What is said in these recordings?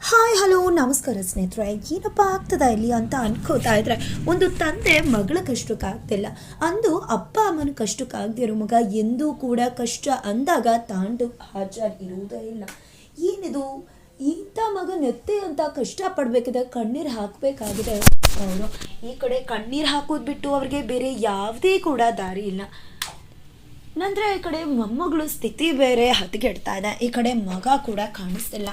Hi hello ನಮಸ್ಕಾರ ಸ್ನೇಹಿತರೆ. ಏನಪ್ಪ ಆಗ್ತದ ಇಲ್ಲಿ ಅಂತ ಅನ್ಕೋತಾ ಇದ್ರೆ, ಒಂದು ತಂದೆ ಮಗಳ ಕಷ್ಟಕ್ಕಾಗ್ತಿಲ್ಲ ಅಂದು ಅಪ್ಪ ಅಮ್ಮನ ಕಷ್ಟಕ್ಕಾಗದಿರೋ ಮಗ ಎಂದೂ ಕೂಡ ಕಷ್ಟ ಅಂದಾಗ ತಾಂಡು ಹಾಜರ್ ಇರುವುದೇ ಇಲ್ಲ. ಏನಿದು ಇಂಥ ಮಗ ನೆತ್ತೆ ಅಂತ ಕಷ್ಟ ಪಡ್ಬೇಕಿದೆ, ಕಣ್ಣೀರು ಹಾಕಬೇಕಾಗಿದೆ. ಅವರು ಈ ಕಡೆ ಕಣ್ಣೀರು ಹಾಕೋದು ಬಿಟ್ಟು ಅವ್ರಿಗೆ ಬೇರೆ ಯಾವುದೇ ಕೂಡ ದಾರಿ ಇಲ್ಲ. ನಂತರ ಈ ಕಡೆ ಮೊಮ್ಮಗಳು ಸ್ಥಿತಿ ಬೇರೆ ಹದಗೆಡ್ತಾ ಇದೆ. ಈ ಕಡೆ ಮಗ ಕೂಡ ಕಾಣಿಸ್ತಿಲ್ಲ.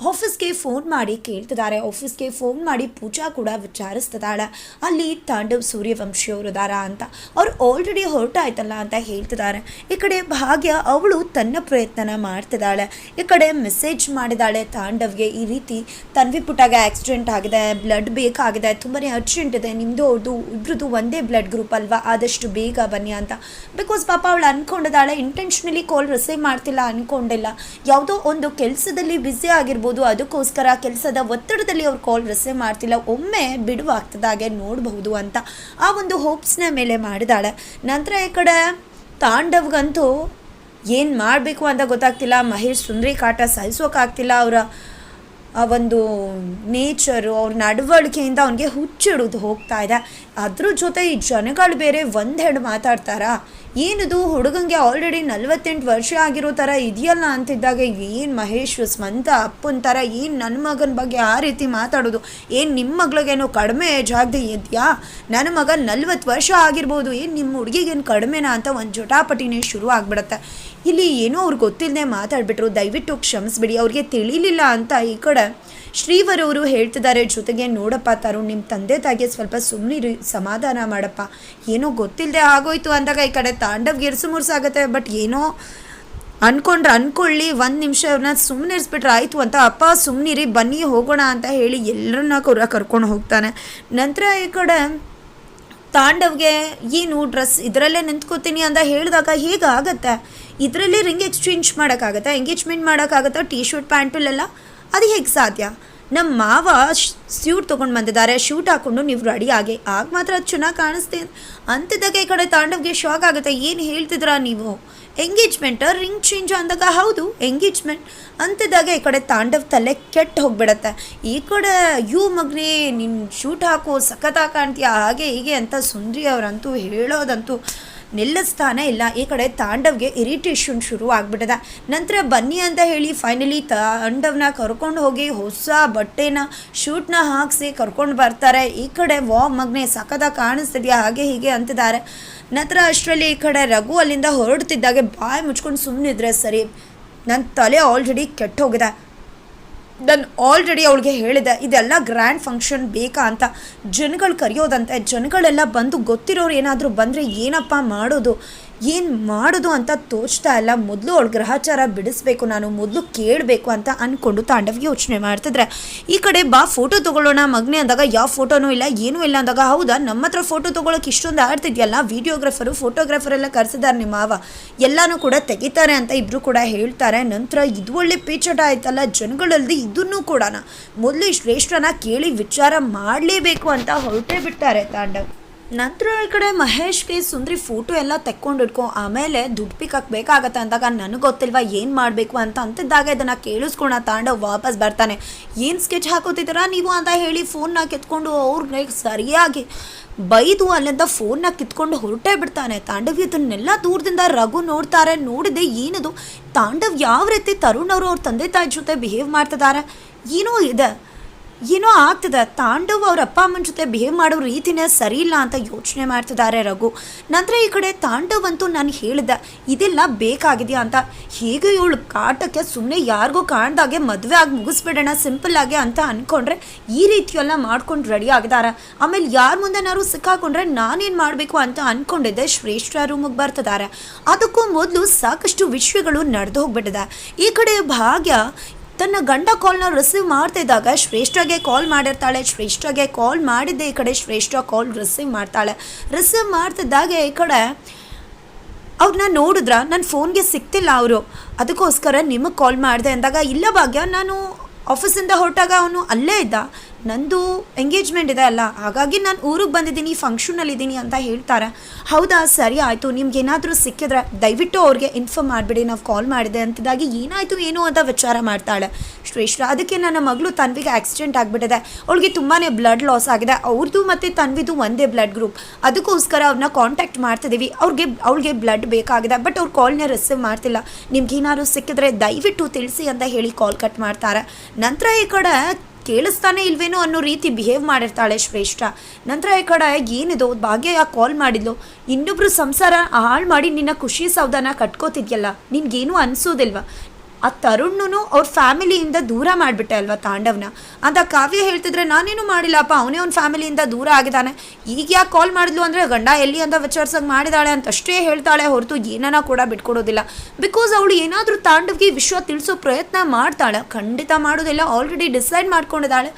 ಆಫೀಸ್ಗೆ ಫೋನ್ ಮಾಡಿ ಕೇಳ್ತಿದ್ದಾರೆ. ಆಫೀಸ್ಗೆ ಫೋನ್ ಮಾಡಿ ಪೂಜಾ ಕೂಡ ವಿಚಾರಿಸ್ತಿದ್ದಾಳೆ, ಅಲ್ಲಿ ತಾಂಡವ್ ಸೂರ್ಯವಂಶಿಯವರು ಇದಾರಾ ಅಂತ. ಅವ್ರು ಆಲ್ರೆಡಿ ಹೊರಟಾಯ್ತಲ್ಲ ಅಂತ ಹೇಳ್ತಿದ್ದಾರೆ. ಈ ಕಡೆ ಭಾಗ್ಯ ಅವಳು ತನ್ನ ಪ್ರಯತ್ನನ ಮಾಡ್ತಿದ್ದಾಳೆ. ಈ ಕಡೆ ಮೆಸೇಜ್ ಮಾಡಿದಾಳೆ ತಾಂಡವ್ಗೆ, ಈ ರೀತಿ ತನ್ವಿ ಪುಟ್ಟಾಗ ಆಕ್ಸಿಡೆಂಟ್ ಆಗಿದೆ, ಬ್ಲಡ್ ಬೇಕಾಗಿದೆ, ತುಂಬಾ ಅರ್ಜೆಂಟ್ ಇದೆ, ನಿಮ್ಮದು ಅವ್ರದ್ದು ಇಬ್ರದ್ದು ಒಂದೇ ಬ್ಲಡ್ ಗ್ರೂಪ್ ಅಲ್ವಾ, ಆದಷ್ಟು ಬೇಗ ಬನ್ನಿ ಅಂತ. ಬಿಕಾಸ್ ಪಾಪ ಅವಳು ಅಂದ್ಕೊಂಡಿದ್ದಾಳೆ, ಇಂಟೆನ್ಷನಲಿ ಕಾಲ್ ರಿಸೀವ್ ಮಾಡ್ತಿಲ್ಲ ಅಂದ್ಕೊಂಡಿಲ್ಲ, ಯಾವುದೋ ಒಂದು ಕೆಲಸದಲ್ಲಿ ಬ್ಯುಸಿ ಆಗಿರ್ಬೋದು, ಅದಕ್ಕೋಸ್ಕರ ಕೆಲಸದ ಒತ್ತಡದಲ್ಲಿ ಅವ್ರು ಕಾಲ್ ರಿಸೀವ್ ಮಾಡ್ತಿಲ್ಲ, ಒಮ್ಮೆ ಬಿಡುವಾಗ್ತದಾಗೆ ನೋಡಬಹುದು ಅಂತ ಆ ಒಂದು ಹೋಪ್ಸ್ನ ಮೇಲೆ ಮಾಡಿದಾಳೆ. ನಂತರ ಈ ಕಡೆ ತಾಂಡವ್ಗಂತೂ ಏನು ಮಾಡಬೇಕು ಅಂತ ಗೊತ್ತಾಗ್ತಿಲ್ಲ. ಮಹೇಶ್ ಸುಂದ್ರಿ ಕಾಟ ಸಹಿಸೋಕ್ಕಾಗ್ತಿಲ್ಲ. ಅವರ ಆ ಒಂದು ನೇಚರು, ಅವ್ರ ನಡವಳಿಕೆಯಿಂದ ಅವನಿಗೆ ಹುಚ್ಚಿಡೋದು ಹೋಗ್ತಾ ಇದೆ. ಅದ್ರ ಜೊತೆ ಈ ಜನಗಳು ಬೇರೆ ಒಂದೆರಡು ಮಾತಾಡ್ತಾರಾ, ಏನಿದು ಹುಡುಗಂಗೆ ಆಲ್ರೆಡಿ 48 ವರ್ಷ ಆಗಿರೋ ಥರ ಇದೆಯಲ್ಲ ಅಂತಿದ್ದಾಗ, ಏನು ಮಹೇಶ್ ಸ್ವಂತ ಅಪ್ಪನ ಥರ ಏನು ನನ್ನ ಮಗನ ಬಗ್ಗೆ ಆ ರೀತಿ ಮಾತಾಡೋದು, ಏನು ನಿಮ್ಮ ಮಗಳಿಗೇನೋ ಕಡಿಮೆ ಏಜ್ ಆಗದೆ ಇದೆಯಾ, ನನ್ನ ಮಗ 40 ವರ್ಷ ಆಗಿರ್ಬೋದು, ಏನು ನಿಮ್ಮ ಹುಡುಗಿಗೇನು ಕಡಿಮೆನಾ ಅಂತ ಒಂದು ಜಟಾಪಟಿನೇ ಶುರು ಆಗಿಬಿಡುತ್ತೆ. ಇಲ್ಲಿ ಏನೋ ಅವ್ರಿಗೆ ಗೊತ್ತಿಲ್ಲದೆ ಮಾತಾಡ್ಬಿಟ್ರು, ದಯವಿಟ್ಟು ಕ್ಷಮಿಸ್ಬಿಡಿ, ಅವ್ರಿಗೆ ತಿಳಿಲಿಲ್ಲ ಅಂತ ಈ ಕಡೆ ಶ್ರೀವರ್ ಅವರು ಹೇಳ್ತಿದ್ದಾರೆ. ಜೊತೆಗೆ ನೋಡಪ್ಪ ತರುಣ್, ನಿಮ್ಮ ತಂದೆ ತಾಯಿಗೆ ಸ್ವಲ್ಪ ಸುಮ್ಮನಿರಿ, ಸಮಾಧಾನ ಮಾಡಪ್ಪ, ಏನೋ ಗೊತ್ತಿಲ್ಲದೆ ಆಗೋಯ್ತು ಅಂದಾಗ ಈ ಕಡೆ ತಾಂಡವ್ಗೆ ಇರ್ಸು ಮುರ್ಸಾಗತ್ತೆ. ಬಟ್ ಏನೋ ಅನ್ಕೊಳ್ಳಿ, ಒಂದು ನಿಮಿಷ ಅವ್ರನ್ನ ಸುಮ್ಮನೆ ಇರಿಸ್ಬಿಟ್ರೆ ಆಯಿತು ಅಂತ. ಅಪ್ಪ ಸುಮ್ಮನಿರಿ, ಬನ್ನಿ ಹೋಗೋಣ ಅಂತ ಹೇಳಿ ಎಲ್ಲರನ್ನ ಕರ್ಕೊಂಡು ಹೋಗ್ತಾನೆ. ನಂತರ ಈ ಕಡೆ ತಾಂಡವ್ಗೆ ಏನು ಡ್ರೆಸ್ ಇದರಲ್ಲೇ ನಿಂತ್ಕೋತೀನಿ ಅಂತ ಹೇಳಿದಾಗ ಹೇಗಾಗತ್ತೆ, ಇದರಲ್ಲಿ ರಿಂಗ್ ಎಕ್ಸ್ಚೇಂಜ್ ಮಾಡೋಕ್ಕಾಗತ್ತಾ, ಎಂಗೇಜ್ಮೆಂಟ್ ಮಾಡೋಕ್ಕಾಗತ್ತಾ, ಟೀ ಶರ್ಟ್ ಪ್ಯಾಂಟಲ್ಲೆಲ್ಲ, ಅದು ಹೇಗೆ ಸಾಧ್ಯ? ನಮ್ಮ ಮಾವ ಸ್ಯೂಟ್ ತೊಗೊಂಡು ಬಂದಿದ್ದಾರೆ, ಶೂಟ್ ಹಾಕ್ಕೊಂಡು ನೀವು ರೆಡಿ ಆಗಿ, ಆಗ ಮಾತ್ರ ಅದು ಚೆನ್ನಾಗಿ ಕಾಣಿಸ್ತೀನಿ ಅಂತಿದ್ದಾಗ ಈ ಕಡೆ ತಾಂಡವ್ಗೆ ಶಾಕ್ ಆಗುತ್ತೆ. ಏನು ಹೇಳ್ತಿದ್ರಾ ನೀವು, ಎಂಗೇಜ್ಮೆಂಟ್ ರಿಂಗ್ ಚೇಂಜ್ ಅಂದಾಗ ಹೌದು ಎಂಗೇಜ್ಮೆಂಟ್ ಅಂತಿದ್ದಾಗ ಈ ಕಡೆ ತಾಂಡವ್ ತಲೆ ಕೆಟ್ಟು ಹೋಗ್ಬಿಡತ್ತೆ. ಈ ಕಡೆ ಮಗ್ನೇ ನಿನ್ನ ಶೂಟ್ ಹಾಕೋ ಸಖತ್ತಾಗಿ ಕಾಣ್ತೀಯ, ಹಾಗೆ ಹೀಗೆ ಅಂತ ಸುಂದ್ರಿ ಅವರಂತೂ ಹೇಳೋದಂತೂ ನಿಲ್ಲಿಸ್ತಾನೆ ಇಲ್ಲ. ಈ ಕಡೆ ತಾಂಡವ್ಗೆ ಇರಿಟೇಷನ್ ಶುರು ಆಗಿಬಿಟ್ಟಿದೆ. ನಂತರ ಬನ್ನಿ ಅಂತ ಹೇಳಿ ಫೈನಲಿ ತಾಂಡವ್ನ ಕರ್ಕೊಂಡು ಹೋಗಿ ಹೊಸ ಬಟ್ಟೆನ ಶೂಟ್ನ ಹಾಕಿಸಿ ಕರ್ಕೊಂಡು ಬರ್ತಾರೆ. ಈ ಕಡೆ ಮಗ್ನೆ ಸಖತ್ತಾಗಿ ಕಾಣಿಸ್ತಿದ್ಯಾ, ಹಾಗೆ ಹೀಗೆ ಅಂತಿದ್ದಾರೆ. ನಂತರ ಅಷ್ಟರಲ್ಲಿ ಈ ಕಡೆ ರಘು ಅಲ್ಲಿಂದ ಹೊರಡ್ತಿದ್ದಾಗೆ ಬಾಯಿ ಮುಚ್ಕೊಂಡು ಸುಮ್ಮನಿದ್ರೆ ಸರಿ, ನನ್ನ ತಲೆ ಆಲ್ರೆಡಿ ಕೆಟ್ಟೋಗಿದೆ, ನಾನು ಆಲ್ರೆಡಿ ಅವಳಿಗೆ ಹೇಳಿದೆ ಇದೆಲ್ಲ ಗ್ರ್ಯಾಂಡ್ ಫಂಕ್ಷನ್ ಬೇಕಾ ಅಂತ, ಜನಗಳು ಕರೆಯೋದಂತೆ, ಜನಗಳೆಲ್ಲ ಬಂದು ಗೊತ್ತಿರೋರು ಏನಾದರೂ ಬಂದರೆ ಏನಪ್ಪ ಮಾಡೋದು ಅಂತ ತೋಚ್ತಾ ಇಲ್ಲ. ಮೊದಲು ಅವಳು ಗ್ರಹಚಾರ ಬಿಡಿಸ್ಬೇಕು, ನಾನು ಮೊದಲು ಕೇಳಬೇಕು ಅಂತ ಅಂದ್ಕೊಂಡು ತಾಂಡವ್ಗೆ ಯೋಚನೆ ಮಾಡ್ತಿದ್ರೆ ಈ ಕಡೆ ಬಾ ಫೋಟೋ ತೊಗೊಳ್ಳೋಣ ಮಗನೇ ಅಂದಾಗ, ಯಾವ ಫೋಟೋನೂ ಇಲ್ಲ ಏನೂ ಇಲ್ಲ ಅಂದಾಗ, ಹೌದಾ ನಮ್ಮ ಹತ್ರ ಫೋಟೋ ತೊಗೊಳಕ್ಕೆ ಇಷ್ಟೊಂದು ಆಡ್ತಿದ್ಯಲ್ಲ, ವೀಡಿಯೋಗ್ರಾಫರು ಫೋಟೋಗ್ರಾಫರೆಲ್ಲ ಕರೆಸಿದ್ದಾರೆ ನಿಮ್ಮ ಮಾವ, ಎಲ್ಲನೂ ಕೂಡ ತೆಗಿತಾರೆ ಅಂತ ಇಬ್ಬರು ಕೂಡ ಹೇಳ್ತಾರೆ. ನಂತರ ಇದು ಒಳ್ಳೆ ಪೇಚಟ ಆಯ್ತಲ್ಲ, ಜನಗಳಲ್ಲದೆ ಇದನ್ನು ಕೂಡ ಮೊದಲು ಶ್ರೇಷ್ಠನ ಕೇಳಿ ವಿಚಾರ ಮಾಡಲೇಬೇಕು ಅಂತ ಹೊರಟೇ ಬಿಡ್ತಾರೆ ತಾಂಡವ್. ನಂತರ ಈ ಕಡೆ ಮಹೇಶ್ಗೆ ಸುಂದ್ರಿ ಫೋಟೋ ಎಲ್ಲ ತೆಕ್ಕೊಂಡಿಟ್ಕೊ, ಆಮೇಲೆ ದುಡ್ಡು ಪಿಕ್ಕಕ್ಕೆ ಬೇಕಾಗತ್ತೆ ಅಂದಾಗ ನನಗೆ ಗೊತ್ತಿಲ್ವಾ ಏನು ಮಾಡಬೇಕು ಅಂತ ಅಂತಿದ್ದಾಗ ಇದನ್ನು ಕೇಳಿಸ್ಕೊಳ ತಾಂಡವ್ ವಾಪಸ್ ಬರ್ತಾನೆ. ಏನು ಸ್ಕೆಚ್ ಹಾಕೋತಿದ್ದೀರಾ ನೀವು ಅಂತ ಹೇಳಿ ಫೋನ್ನ ಕಿತ್ಕೊಂಡು ಅವ್ರಿಗೆ ಸರಿಯಾಗಿ ಬೈದು ಅಲ್ಲಿಂದ ಫೋನ್ನ ಕಿತ್ಕೊಂಡು ಹೊರಟೇ ಬಿಡ್ತಾನೆ. ತಾಂಡವ್ ಇದನ್ನೆಲ್ಲ ದೂರದಿಂದ ರಘು ನೋಡ್ತಾರೆ. ನೋಡಿದೆ ಏನದು ತಾಂಡವ್ ಯಾವ ರೀತಿ ತರುಣ್ ಅವರು ಅವ್ರ ತಂದೆ ತಾಯಿ ಜೊತೆ ಬಿಹೇವ್ ಮಾಡ್ತಿದ್ದಾರೆ, ಏನೋ ಆಗ್ತದೆ, ತಾಂಡವ್ ಅವ್ರ ಅಪ್ಪ ಅಮ್ಮನ ಜೊತೆ ಬಿಹೇವ್ ಮಾಡೋ ರೀತಿನೇ ಸರಿ ಇಲ್ಲ ಅಂತ ಯೋಚನೆ ಮಾಡ್ತಿದ್ದಾರೆ ರಘು. ನಂತರ ಈ ಕಡೆ ತಾಂಡವ್ ಅಂತೂ ನಾನು ಹೇಳಿದ್ದೆ ಇದೆಲ್ಲ ಬೇಕಾಗಿದೆಯಾ ಅಂತ, ಹೇಗೆ ಇವಳು ಕಾಟಕ್ಕೆ ಸುಮ್ಮನೆ ಯಾರಿಗೂ ಕಾಣ್ದಾಗೆ ಮದುವೆ ಆಗಿ ಮುಗಿಸ್ಬಿಡೋಣ ಸಿಂಪಲ್ಲಾಗೆ ಅಂತ ಅಂದ್ಕೊಂಡ್ರೆ ಈ ರೀತಿಯೆಲ್ಲ ಮಾಡ್ಕೊಂಡು ರೆಡಿ ಆಗಿದ್ದಾರೆ. ಆಮೇಲೆ ಯಾರ ಮುಂದೆನಾದ್ರು ಸಿಕ್ಕಾಕೊಂಡ್ರೆ ನಾನೇನು ಮಾಡಬೇಕು ಅಂತ ಅಂದ್ಕೊಂಡಿದ್ದೆ ಶ್ರೇಷ್ಠ ರೂಮಿಗೆ ಬರ್ತಿದ್ದಾರೆ. ಅದಕ್ಕೂ ಮೊದಲು ಸಾಕಷ್ಟು ವಿಷಯಗಳು ನಡೆದು ಹೋಗ್ಬಿಟ್ಟಿದೆ. ಈ ಕಡೆ ಭಾಗ್ಯ ತನ್ನ ಗಂಡ ಕಾಲ್ನ ರಿಸೀವ್ ಮಾಡ್ತಿದ್ದಾಗ ಶ್ರೇಷ್ಠಗೆ ಕಾಲ್ ಮಾಡಿರ್ತಾಳೆ. ಶ್ರೇಷ್ಠಗೆ ಕಾಲ್ ಮಾಡಿದ್ದೆ ಈ ಕಡೆ ಶ್ರೇಷ್ಠ ಕಾಲ್ ರಿಸೀವ್ ಮಾಡ್ತಾಳೆ. ರಿಸೀವ್ ಮಾಡ್ತಿದ್ದಾಗೆ ಈ ಕಡೆ ಅವ್ರನ್ನ ನೋಡಿದ್ರ ನನ್ನ ಫೋನ್ಗೆ ಸಿಗ್ತಿಲ್ಲ ಅವರು, ಅದಕ್ಕೋಸ್ಕರ ನಿಮಗೆ ಕಾಲ್ ಮಾಡಿದೆ ಅಂದಾಗ, ಇಲ್ಲ ಭಾಗ್ಯ ನಾನು ಆಫೀಸಿಂದ ಹೊರಟಾಗ ಅವನು ಅಲ್ಲೇ ಇದ್ದ, ನಂದು ಎಂಗೇಜ್ಮೆಂಟ್ ಇದೆ ಅಲ್ಲ, ಹಾಗಾಗಿ ನಾನು ಊರಿಗೆ ಬಂದಿದ್ದೀನಿ, ಫಂಕ್ಷನಲ್ಲಿದ್ದೀನಿ ಅಂತ ಹೇಳ್ತಾರೆ. ಹೌದಾ, ಸರಿ ಆಯಿತು, ನಿಮ್ಗೆ ಏನಾದರೂ ಸಿಕ್ಕಿದ್ರೆ ದಯವಿಟ್ಟು ಅವ್ರಿಗೆ ಇನ್ಫಾರ್ಮ್ ಮಾಡಿಬಿಡಿ, ನಾವು ಕಾಲ್ ಮಾಡಿದೆ ಅಂತಿದ್ದಾಗಿ ಏನಾಯಿತು ಏನು ಅಂತ ವಿಚಾರ ಮಾಡ್ತಾಳೆ ಶ್ರೇಷ್ಠ. ಅದಕ್ಕೆ ನನ್ನ ಮಗಳು ತನ್ವಿಗೆ ಆಕ್ಸಿಡೆಂಟ್ ಆಗಿಬಿಟ್ಟಿದೆ, ಅವಳಿಗೆ ತುಂಬಾ ಬ್ಲಡ್ ಲಾಸ್ ಆಗಿದೆ, ಅವ್ರದ್ದು ಮತ್ತು ತನ್ವಿದು ಒಂದೇ ಬ್ಲಡ್ ಗ್ರೂಪ್, ಅದಕ್ಕೋಸ್ಕರ ಅವ್ರನ್ನ ಕಾಂಟ್ಯಾಕ್ಟ್ ಮಾಡ್ತಿದ್ದೀವಿ, ಅವಳಿಗೆ ಬ್ಲಡ್ ಬೇಕಾಗಿದೆ, ಬಟ್ ಅವ್ರು ಕಾಲ್ನ ರಿಸೀವ್ ಮಾಡ್ತಿಲ್ಲ, ನಿಮ್ಗೇನಾದ್ರು ಸಿಕ್ಕಿದ್ರೆ ದಯವಿಟ್ಟು ತಿಳಿಸಿ ಅಂತ ಹೇಳಿ ಕಾಲ್ ಕಟ್ ಮಾಡ್ತಾರೆ. ನಂತರ ಈ ಕಡೆ ಕೇಳಿಸ್ತಾನೆ ಇಲ್ವೇನೋ ಅನ್ನೋ ರೀತಿ ಬಿಹೇವ್ ಮಾಡಿರ್ತಾಳೆ ಶ್ರೇಷ್ಠ. ನಂತರ ಈ ಕಡೆ ಏನಿದು ಭಾಗ್ಯ ಯಾಕೆ ಕಾಲ್ ಮಾಡಿದ್ಲು, ಇನ್ನೊಬ್ರು ಸಂಸಾರ ಹಾಳು ಮಾಡಿ ನಿನ್ನ ಖುಷಿ ಸೌದನ ಕಟ್ಕೋತಿದ್ಯಲ್ಲ, ನಿನ್ಗೇನು ಅನಿಸೋದಿಲ್ವ, ಆ ತರುಣ್ಣು ಅವ್ರ ಫ್ಯಾಮಿಲಿಯಿಂದ ದೂರ ಮಾಡಿಬಿಟ್ಟೆ ಅಲ್ವಾ ತಾಂಡವ್ನ ಅಂತ ಕಾವ್ಯ ಹೇಳ್ತಿದ್ರೆ, ನಾನೇನು ಮಾಡಿಲ್ಲಪ್ಪ, ಅವನೇ ಅವ್ನ ಫ್ಯಾಮಿಲಿಯಿಂದ ದೂರ ಆಗಿದ್ದಾನೆ, ಈಗ ಯಾಕೆ ಕಾಲ್ ಮಾಡಿದ್ಲು ಅಂದರೆ ಗಂಡ ಎಲ್ಲಿ ಅಂತ ವಿಚಾರಿಸೋಕೆ ಮಾಡಿದಾಳೆ ಅಂತಷ್ಟೇ ಹೇಳ್ತಾಳೆ ಹೊರತು ಏನನ್ನ ಕೂಡ ಬಿಟ್ಕೊಡೋದಿಲ್ಲ. ಬಿಕಾಸ್ ಅವಳು ಏನಾದರೂ ತಾಂಡವ್ಗೆ ವಿಷಯ ತಿಳಿಸೋ ಪ್ರಯತ್ನ ಮಾಡ್ತಾಳೆ, ಖಂಡಿತ ಮಾಡೋದಿಲ್ಲ, ಆಲ್ರೆಡಿ ಡಿಸೈಡ್ ಮಾಡ್ಕೊಂಡಿದ್ದಾಳೆ.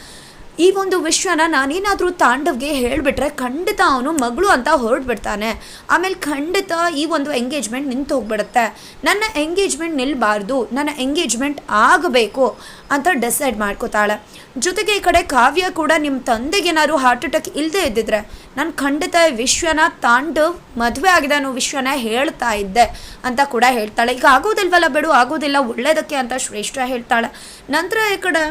ಈ ಒಂದು ವಿಷಯನ ನಾನೇನಾದರೂ ತಾಂಡವ್ಗೆ ಹೇಳಿಬಿಟ್ರೆ ಖಂಡಿತ ಅವನು ಮಗಳು ಅಂತ ಹೊರಟ್ಬಿಡ್ತಾನೆ, ಆಮೇಲೆ ಖಂಡಿತ ಈ ಒಂದು ಎಂಗೇಜ್ಮೆಂಟ್ ನಿಂತು ಹೋಗ್ಬಿಡುತ್ತೆ, ನನ್ನ ಎಂಗೇಜ್ಮೆಂಟ್ ನಿಲ್ಲಬಾರ್ದು, ನನ್ನ ಎಂಗೇಜ್ಮೆಂಟ್ ಆಗಬೇಕು ಅಂತ ಡಿಸೈಡ್ ಮಾಡ್ಕೋತಾಳೆ. ಜೊತೆಗೆ ಈ ಕಡೆ ಕಾವ್ಯ ಕೂಡ ನಿಮ್ಮ ತಂದೆಗೇನಾದ್ರು ಹಾರ್ಟ್ ಅಟ್ಯಾಕ್ ಇಲ್ಲದೆ ಇದ್ದಿದ್ರೆ ನಾನು ಖಂಡಿತ ವಿಷಯನ ತಾಂಡವ್ ಮದುವೆ ಆಗಿದೆ ಅನ್ನೋ ವಿಷಯನ ಹೇಳ್ತಾ ಇದ್ದೆ ಅಂತ ಕೂಡ ಹೇಳ್ತಾಳೆ. ಈಗ ಆಗೋದಿಲ್ವಲ್ಲ, ಬಿಡು, ಆಗೋದಿಲ್ಲ, ಒಳ್ಳೇದಕ್ಕೆ ಅಂತ ಶ್ರೇಷ್ಠ ಹೇಳ್ತಾಳೆ. ನಂತರ ಈ ಕಡೆ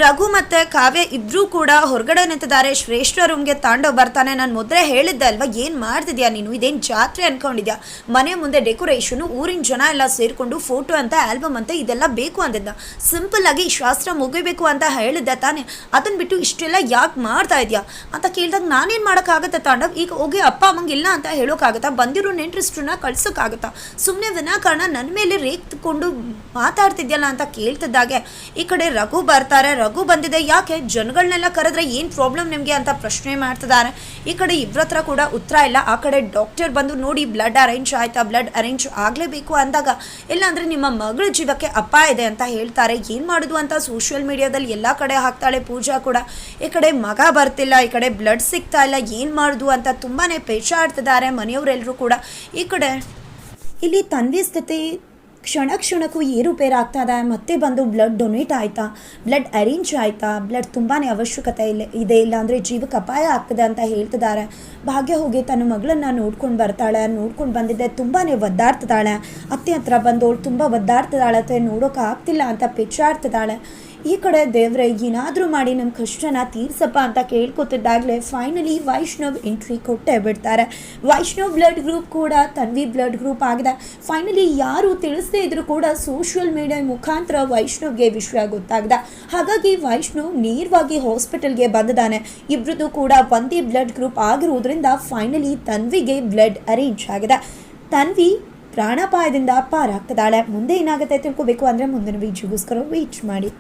ರಘು ಮತ್ತು ಕಾವ್ಯ ಇಬ್ಬರೂ ಕೂಡ ಹೊರಗಡೆ ನಿಂತಿದ್ದಾರೆ. ಶ್ರೇಷ್ಠ ರೂಮ್ಗೆ ತಾಂಡವ್ ಬರ್ತಾನೆ. ನಾನು ಮೊದಲೇ ಹೇಳಿದ್ದೆ ಅಲ್ವಾ, ಏನು ಮಾಡ್ತಿದ್ಯಾ ನೀನು, ಇದೇನು ಜಾತ್ರೆ ಅಂದ್ಕೊಂಡಿದ್ಯಾ, ಮನೆ ಮುಂದೆ ಡೆಕೋರೇಷನು, ಊರಿನ ಜನ ಎಲ್ಲ ಸೇರಿಕೊಂಡು ಫೋಟೋ ಅಂತ ಆಲ್ಬಮ್ ಅಂತ ಇದೆಲ್ಲ ಬೇಕು ಅಂದಿದ್ದ, ಸಿಂಪಲ್ಲಾಗಿ ಈ ಶಾಸ್ತ್ರ ಮುಗಿಬೇಕು ಅಂತ ಹೇಳಿದ್ದೆ ತಾನೇ, ಅದನ್ನು ಬಿಟ್ಟು ಇಷ್ಟೆಲ್ಲ ಯಾಕೆ ಮಾಡ್ತಾ ಇದೆಯಾ ಅಂತ ಕೇಳಿದಾಗ ನಾನೇನು ಮಾಡೋಕ್ಕಾಗತ್ತೆ ತಾಂಡವ್, ಈಗ ಹೋಗಿ ಅಪ್ಪ ಅಮ್ಮಂಗೆ ಇಲ್ಲ ಅಂತ ಹೇಳೋಕ್ಕಾಗತ್ತಾ, ಬಂದಿರೋ ನೆಂಟ್ರಿಸ್ಟನ್ನ ಕಳ್ಸೋಕ್ಕಾಗತ್ತಾ, ಸುಮ್ಮನೆ ವಿನಾಕಾರಣ ನನ್ನ ಮೇಲೆ ರೇಕ್ಕೊಂಡು ಮಾತಾಡ್ತಿದ್ಯಲ್ಲ ಅಂತ ಕೇಳ್ತಿದ್ದಾಗೆ ಈ ಕಡೆ ರಘು ಬರ್ತಾರೆ. ರಘು ಬಂದಿದೆ, ಯಾಕೆ ಜನಗಳನ್ನೆಲ್ಲ ಕರೆದ್ರೆ ಏನು ಪ್ರಾಬ್ಲಮ್ ನಿಮಗೆ ಅಂತ ಪ್ರಶ್ನೆ ಮಾಡ್ತಿದ್ದಾರೆ. ಈ ಕಡೆ ಇವ್ರ ಹತ್ರ ಕೂಡ ಉತ್ತರ ಇಲ್ಲ. ಆ ಕಡೆ ಡಾಕ್ಟರ್ ಬಂದು ನೋಡಿ ಬ್ಲಡ್ ಅರೇಂಜ್ ಆಯ್ತಾ, ಬ್ಲಡ್ ಅರೇಂಜ್ ಆಗಲೇಬೇಕು ಅಂದಾಗ, ಇಲ್ಲಾಂದರೆ ನಿಮ್ಮ ಮಗಳ ಜೀವಕ್ಕೆ ಅಪಾಯ ಇದೆ ಅಂತ ಹೇಳ್ತಾರೆ. ಏನು ಮಾಡೋದು ಅಂತ ಸೋಷಿಯಲ್ ಮೀಡಿಯಾದಲ್ಲಿ ಎಲ್ಲ ಕಡೆ ಹಾಕ್ತಾಳೆ ಪೂಜಾ ಕೂಡ. ಈ ಕಡೆ ಮಗ ಬರ್ತಿಲ್ಲ, ಈ ಕಡೆ ಬ್ಲಡ್ ಸಿಗ್ತಾ ಇಲ್ಲ, ಏನು ಮಾಡೋದು ಅಂತ ತುಂಬಾ ಪೇಚಾಡ್ತಿದ್ದಾರೆ ಮನೆಯವರೆಲ್ಲರೂ ಕೂಡ. ಈ ಕಡೆ ಇಲ್ಲಿ ತನ್ವಿ ಸ್ಥಿತಿ ಕ್ಷಣಕ್ಕೂ ಏರುಪೇರಾಗ್ತಾ ಇದೆ. ಮತ್ತೆ ಬಂದು ಬ್ಲಡ್ ಡೊನೇಟ್ ಆಯಿತಾ, ಬ್ಲಡ್ ಅರೇಂಜ್ ಆಯಿತಾ, ಬ್ಲಡ್ ತುಂಬಾ ಅವಶ್ಯಕತೆ ಇದೆ, ಇಲ್ಲಾಂದರೆ ಜೀವಕ್ಕೆ ಅಪಾಯ ಆಗ್ತದೆ ಅಂತ ಹೇಳ್ತಿದ್ದಾರೆ. ಭಾಗ್ಯ ಹೋಗಿ ತನ್ನ ಮಗಳನ್ನ ನೋಡ್ಕೊಂಡು ಬರ್ತಾಳೆ. ನೋಡ್ಕೊಂಡು ಬಂದಿದ್ದೆ ತುಂಬಾ ಒದ್ದಾಡ್ತಿದ್ದಾಳೆ. ಅತ್ತೆ ಹತ್ರ ಬಂದವಳು ತುಂಬ ಒದ್ದಾಡ್ತಿದ್ದಾಳೆ, ಅತ್ತೆ ನೋಡೋಕೆ ಆಗ್ತಿಲ್ಲ ಅಂತ ಪೆಚ್ಚಾಡ್ತಿದ್ದಾಳೆ. ಈ ಕಡೆ ದೇವ್ರೆ ಏನಾದರೂ ಮಾಡಿ ನಮ್ಮ ಕಷ್ಟನ ತೀರ್ಸಪ್ಪ ಅಂತ ಕೇಳ್ಕೊತಿದ್ದಾಗಲೇ ಫೈನಲಿ ವೈಷ್ಣವ್ ಎಂಟ್ರಿ ಕೊಟ್ಟೇ ಬಿಡ್ತಾರೆ. ವೈಷ್ಣವ್ ಬ್ಲಡ್ ಗ್ರೂಪ್ ಕೂಡ ತನ್ವಿ ಬ್ಲಡ್ ಗ್ರೂಪ್ ಆಗಿದೆ. ಫೈನಲಿ ಯಾರು ತಿಳಿಸದೇ ಇದ್ರೂ ಕೂಡ ಸೋಷಿಯಲ್ ಮೀಡಿಯಾ ಮುಖಾಂತರ ವೈಷ್ಣವ್ಗೆ ವಿಷಯ ಗೊತ್ತಾಗಿದೆ. ಹಾಗಾಗಿ ವೈಷ್ಣವ್ ನೇರವಾಗಿ ಹಾಸ್ಪಿಟಲ್ಗೆ ಬಂದಿದ್ದಾನೆ. ಇಬ್ಬರದ್ದು ಕೂಡ ಒಂದೇ ಬ್ಲಡ್ ಗ್ರೂಪ್ ಆಗಿರುವುದರಿಂದ ಫೈನಲಿ ತನ್ವಿಗೆ ಬ್ಲಡ್ ಅರೇಂಜ್ ಆಗಿದೆ. ತನ್ವಿ ಪ್ರಾಣಾಪಾಯದಿಂದ ಪಾರಾಗ್ತಿದ್ದಾಳೆ. ಮುಂದೆ ಏನಾಗುತ್ತೆ ತಿಳ್ಕೊಬೇಕು ಅಂದರೆ ಮುಂದಿನ ವೀಡಿಯೋಗೋಸ್ಕರ ವೇಟ್ ಮಾಡಿ.